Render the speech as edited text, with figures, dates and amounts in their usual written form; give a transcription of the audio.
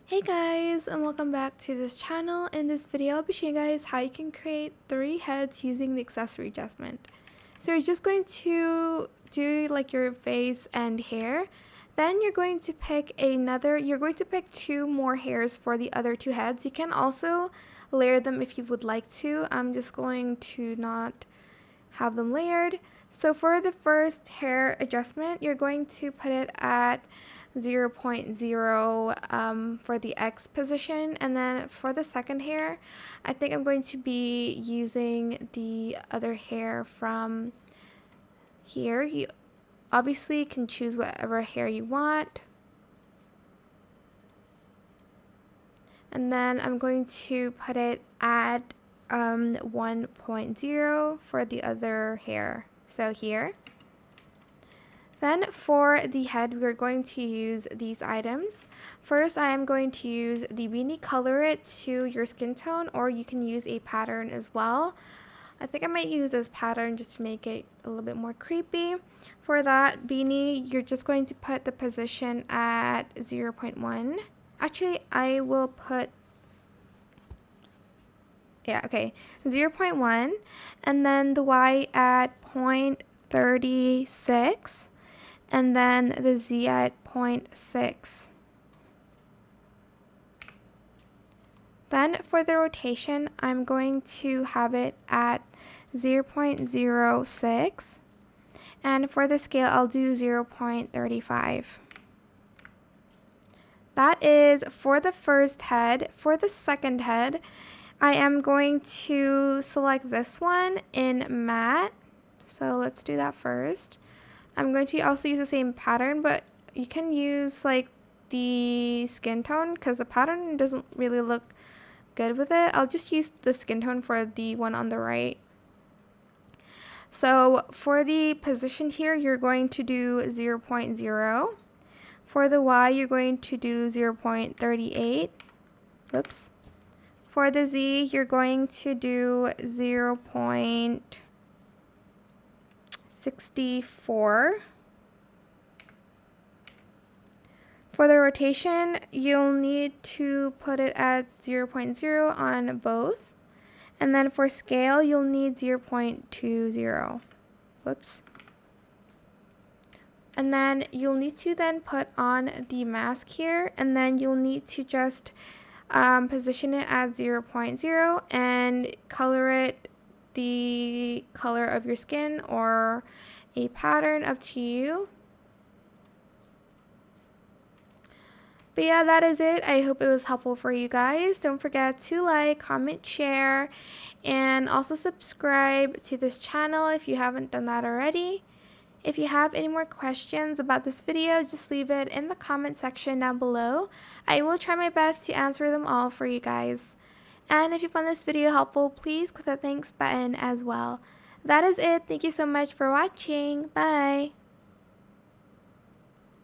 Hey guys, and welcome back to this channel. In this video, I'll be showing you guys how you can create 3 heads using the accessory adjustment. So you're just going to do like your face and hair. Then you're going to pick 2 more hairs for the other 2 heads. You can also layer them if you would like to. I'm just going to not have them layered. So for the first hair adjustment, you're going to put it at 0.0 for the X position, and then for the second hair, I think I'm going to be using the other hair from here. You obviously can choose whatever hair you want, and then I'm going to put it at 1.0 for the other hair, so here. Then for the head, we're going to use these items. First, I am going to use the beanie. Color it to your skin tone, or you can use a pattern as well. I think I might use this pattern just to make it a little bit more creepy. For that beanie, you're just going to put the position at 0.1. Actually, I will put 0.1, and then the Y at 0.36. And then the Z at 0.6. Then for the rotation, I'm going to have it at 0.06. And for the scale, I'll do 0.35. That is for the first head. For the second head, I am going to select this one in matte. So let's do that first. I'm going to also use the same pattern, but you can use like the skin tone because the pattern doesn't really look good with it. I'll just use the skin tone for the one on the right. So for the position here, you're going to do 0.0. For the Y, you're going to do 0.38. Whoops. For the Z, you're going to do 0.64. For the rotation, you'll need to put it at 0.0 on both. And then for scale, you'll need 0.20. Whoops. And then you'll need to then put on the mask here, and then you'll need to just position it at 0.0 and color it the color of your skin or a pattern, up to you. But yeah, that is it. I hope it was helpful for you guys. Don't forget to like, comment, share, and also subscribe to this channel if you haven't done that already. If you have any more questions about this video, just leave it in the comment section down below. I will try my best to answer them all for you guys. And if you found this video helpful, please click the thanks button as well. That is it. Thank you so much for watching. Bye!